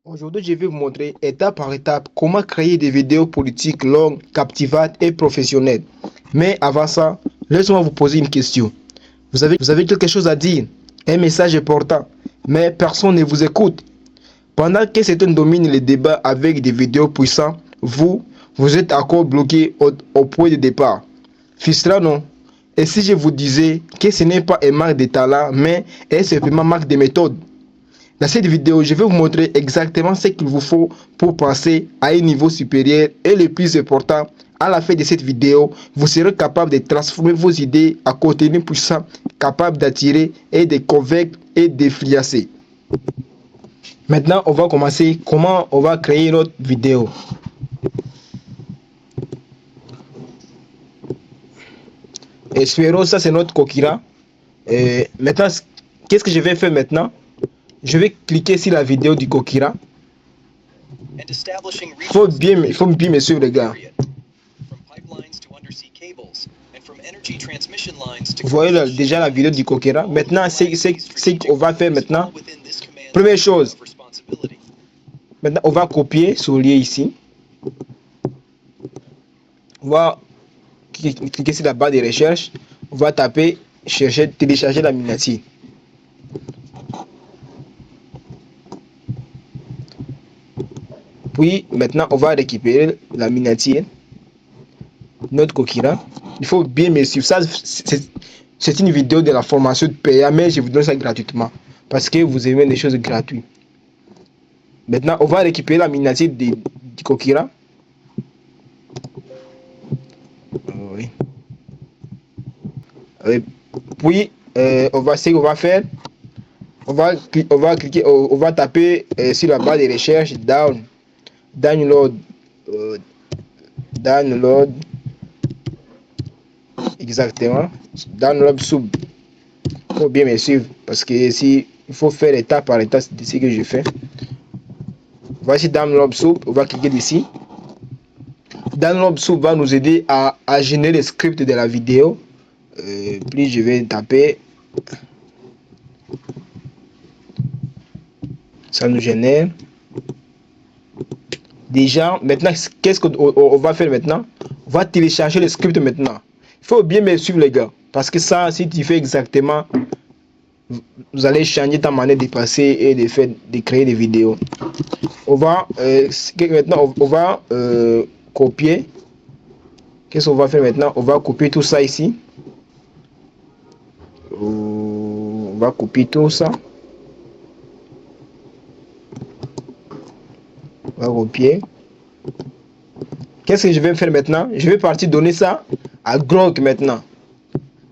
Aujourd'hui, je vais vous montrer étape par étape comment créer des vidéos politiques longues, captivantes et professionnelles. Mais avant ça, laissez-moi vous poser une question. Vous avez quelque chose à dire, un message important, mais personne ne vous écoute. Pendant que certains dominent les débats avec des vidéos puissantes, vous êtes encore bloqué au point de départ. Frustrant, non? Et si je vous disais que ce n'est pas un manque de talent, mais un simplement manque de méthode? Dans cette vidéo, je vais vous montrer exactement ce qu'il vous faut pour passer à un niveau supérieur et le plus important, à la fin de cette vidéo, vous serez capable de transformer vos idées en contenu puissant, capable d'attirer et de convaincre et d'influencer. Maintenant, on va commencer comment on va créer notre vidéo. Espérons, ça c'est notre Kokira. Maintenant, qu'est-ce que je vais faire maintenant? Je vais cliquer sur la vidéo du Kokira. Il faut bien me suivre, les gars. Vous voyez déjà la vidéo du Kokira. Maintenant, c'est qu'on va faire maintenant. Première chose, maintenant on va copier ce lien ici. On va cliquer sur la barre de recherche. On va taper chercher, télécharger la miniature. Puis maintenant on va récupérer la miniature, notre Kokira. Il faut bien me suivre. Ça, c'est une vidéo de la formation de PA, mais je vous donne ça gratuitement parce que vous aimez les choses gratuites. Maintenant, on va récupérer la miniature du Kokira. Oui. Puis, on va faire. On va cliquer, on va taper sur la barre de recherche download, exactement, download sub. Il faut bien me suivre parce que si il faut faire étape par étape, c'est ce que je fais. Voici download sub, on va cliquer ici. Download sub va nous aider à générer le script de la vidéo. Puis je vais taper. Ça nous génère. Déjà, maintenant, qu'est-ce qu'on va faire maintenant? On va télécharger le script maintenant. Il faut bien me suivre, les gars. Parce que ça, si tu fais exactement, vous allez changer ta manière de passer et de créer des vidéos. On va, maintenant, on va copier. Qu'est-ce qu'on va faire maintenant? On va copier tout ça ici. On va copier tout ça. On va copier. Qu'est-ce que je vais faire maintenant? Je vais partir donner ça à Grok maintenant.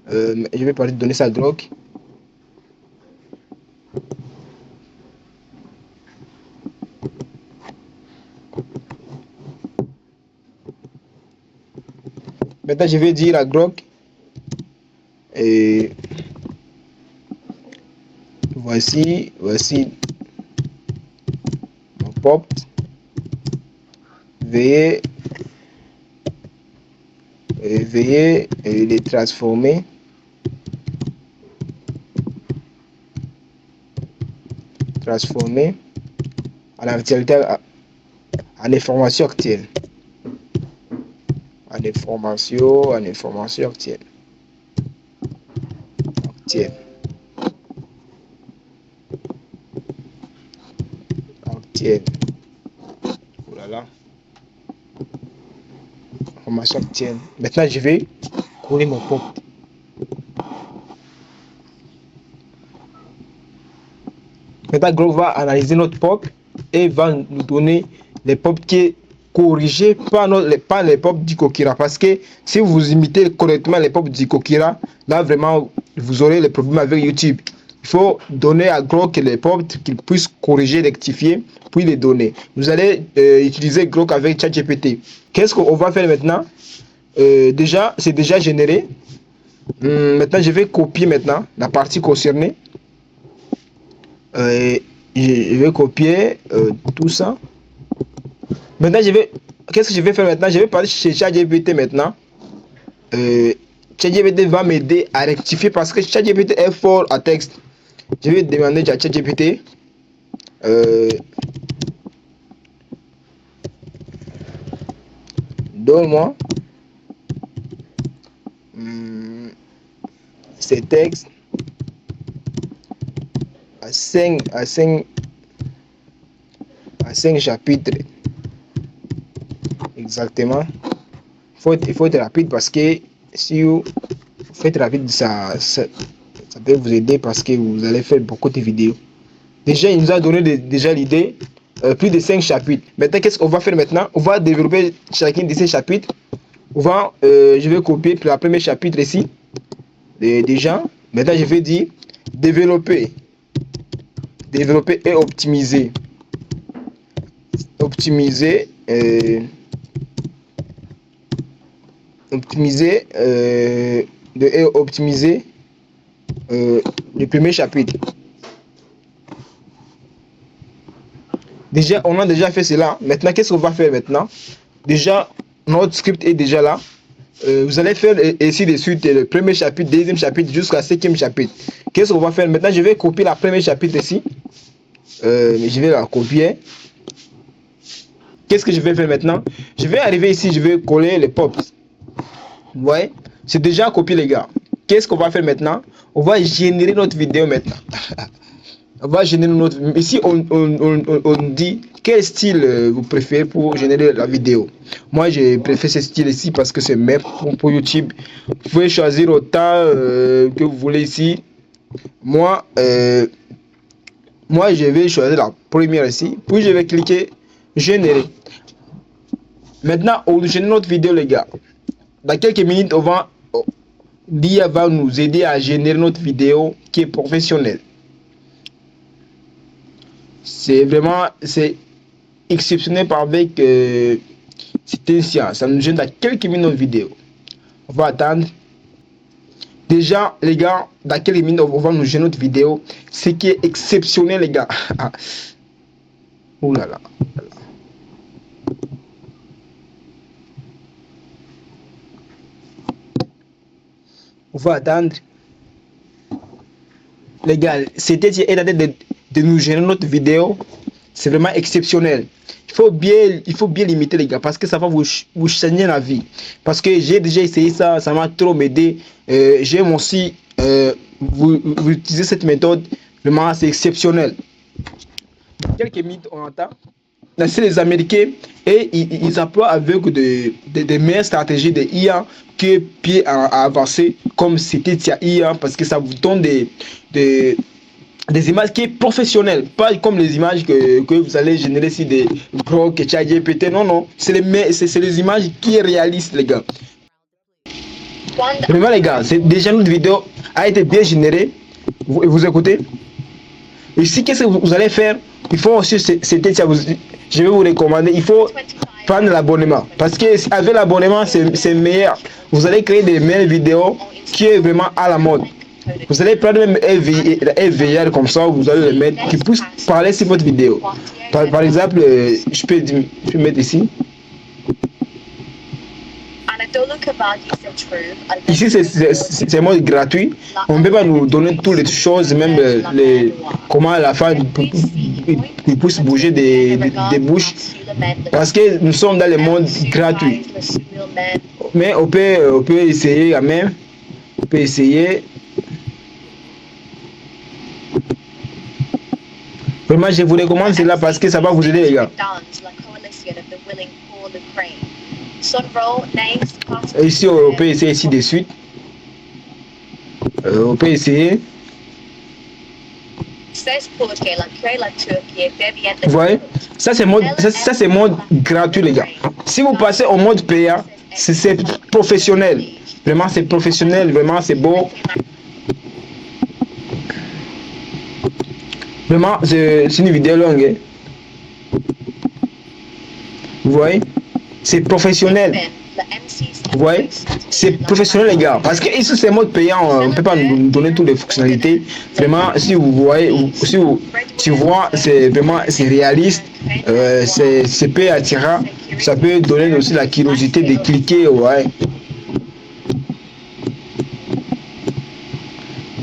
Je vais partir donner ça à Grok. Maintenant, je vais dire à Grok. Et voici mon pop. Veuillez les transformer à l'actualité, en information actuelle. En information actuelle. Oh là là. Information actuelle. Maintenant, je vais coller mon pop. Maintenant, Grok va analyser notre pop et va nous donner les pop qui est corrigé par les pop du Kokira. Parce que si vous imitez correctement les pop du Kokira, là vraiment vous aurez les problèmes avec YouTube. Il faut donner à Grok les pop qu'il puisse corriger, rectifier, puis les donner. Vous allez utiliser Grok avec ChatGPT. Qu'est-ce qu'on va faire maintenant? Déjà, c'est déjà généré. Maintenant, je vais copier maintenant la partie concernée. Je vais copier tout ça. Maintenant, qu'est-ce que je vais faire maintenant? Je vais partir chez ChatGPT maintenant. ChatGPT va m'aider à rectifier parce que ChatGPT est fort à texte. Je vais demander à ChatGPT Donne-moi ces textes à 5 chapitres. Exactement. Il faut être rapide parce que si vous faites rapide, ça peut vous aider parce que vous allez faire beaucoup de vidéos. Déjà, il nous a donné déjà l'idée, plus de 5 chapitres. Maintenant, qu'est-ce qu'on va faire maintenant? On va développer chacun de ces chapitres. Je vais copier le premier chapitre ici. Déjà, maintenant, je vais dire développer et optimiser. Optimiser le premier chapitre. Déjà, on a déjà fait cela. Maintenant, qu'est-ce qu'on va faire maintenant? Déjà, notre script est déjà là. Vous allez faire ainsi de suite le premier chapitre, deuxième chapitre, jusqu'à 5e chapitre. Qu'est-ce qu'on va faire maintenant? Je vais copier la première chapitre ici. Je vais la copier. Qu'est-ce que je vais faire maintenant? Je vais arriver ici, je vais coller les pops. Vous voyez? C'est déjà copié, les gars. Qu'est-ce qu'on va faire maintenant? On va générer notre vidéo maintenant. On va générer notre... Ici, on dit quel style vous préférez pour générer la vidéo. Moi, je préfère ce style ici parce que c'est même pour YouTube. Vous pouvez choisir autant que vous voulez ici. Moi, je vais choisir la première ici. Puis, je vais cliquer générer. Maintenant, on génère notre vidéo, les gars. Dans quelques minutes, l'IA va nous aider à générer notre vidéo qui est professionnelle. C'est vraiment exceptionnel avec c'est un science. Ça nous génère dans quelques minutes notre vidéo. On va attendre. Déjà, les gars, dans quelques minutes, on va nous générer notre vidéo. Ce qui est exceptionnel, les gars. Oh là là. On va attendre. Les gars, c'était de nous générer notre vidéo. C'est vraiment exceptionnel. Il faut bien limiter, les gars, parce que ça va vous changer la vie. Parce que j'ai déjà essayé ça, ça m'a trop aidé. J'aime aussi vous utilisez cette méthode. Vraiment, c'est exceptionnel. Quelques minutes, on entend. C'est les Américains et ils emploient avec des meilleures stratégies de IA que pied à avancer comme c'était IA parce que ça vous donne des images qui sont professionnelles, pas comme les images que vous allez générer si des Grok, ChatGPT. Non, c'est les images qui sont réalistes, les gars. Vraiment, les gars, déjà notre vidéo a été bien générée. Vous écoutez? Ici, qu'est-ce que vous allez faire? Il faut aussi, je vais vous recommander, il faut prendre l'abonnement. Parce que avec l'abonnement, c'est meilleur. Vous allez créer des meilleures vidéos qui est vraiment à la mode. Vous allez prendre même un VR comme ça, vous allez le mettre, qui puisse parler sur votre vidéo. Par exemple, je peux mettre ici. Ici, c'est un mode gratuit. On ne peut pas nous donner toutes les choses, même comment la femme puisse bouger des bouches. Parce que nous sommes dans le monde gratuit. Mais on peut essayer quand même. On peut essayer. Vraiment, je vous recommande cela parce que ça va vous aider, les gars. Ici, on peut essayer ici de suite. On peut essayer. Vous voyez, ça c'est mode gratuit, les gars. Si vous passez au mode payant, c'est professionnel. Vraiment, c'est professionnel. Vraiment, c'est beau. Vraiment, c'est une vidéo longue. Hein. Vous voyez, c'est professionnel. Vous voyez, c'est professionnel, les gars. Parce que ici, c'est mode payant. On ne peut pas nous donner toutes les fonctionnalités. Vraiment, si vous voyez, si tu vois, c'est vraiment réaliste. C'est peu attirant. Ça peut donner aussi la curiosité de cliquer. Ouais.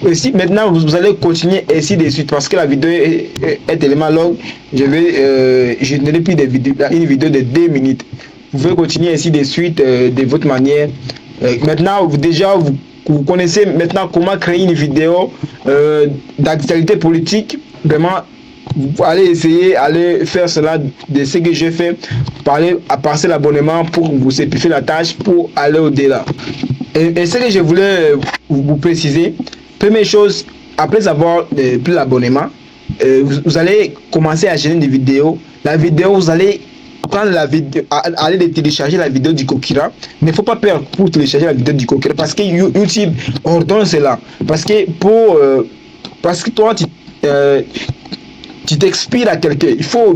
Aussi, maintenant, vous allez continuer ainsi de suite parce que la vidéo est tellement longue. Je vais générer plus de vidéos, une vidéo de 2 minutes. vous pouvez continuer ainsi de suite de votre manière. Maintenant, vous connaissez maintenant comment créer une vidéo d'actualité politique. Vraiment, vous allez essayer, allez faire cela de ce que j'ai fait, passer l'abonnement pour vous simplifier la tâche pour aller au-delà. Et ce que je voulais vous préciser, première chose, après avoir pris l'abonnement, vous allez commencer à générer des vidéos. La vidéo, vous allez prendre la vidéo, aller télécharger la vidéo du Kokira. Mais il ne faut pas perdre pour télécharger la vidéo du Kokira parce que YouTube ordonne cela. Parce que toi, tu t'expires à quelqu'un. Il faut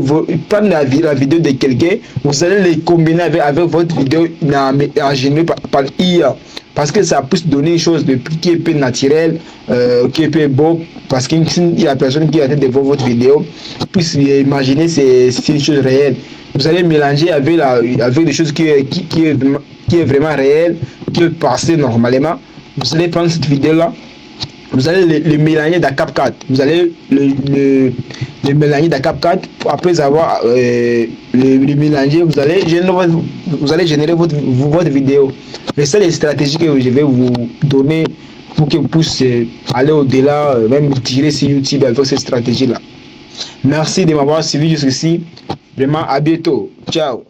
prendre la vidéo de quelqu'un, vous allez les combiner avec votre vidéo générée par IA. Parce que ça peut donner une chose qui est peu naturelle, qui est peu beau. Parce qu'il y a la personne qui est en train de voir votre vidéo, puisse imaginer c'est une chose réelle. Vous allez mélanger avec des choses qui est vraiment réelle, qui est passée normalement. Vous allez prendre cette vidéo-là. Vous allez le mélanger dans CapCut. Vous allez le mélanger dans CapCut. Après avoir le mélanger, vous allez générer votre vidéo. Et c'est les stratégies que je vais vous donner pour que vous puissiez aller au-delà, même tirer sur YouTube avec ces stratégies-là. Merci de m'avoir suivi jusqu'ici. Vraiment, à bientôt. Ciao.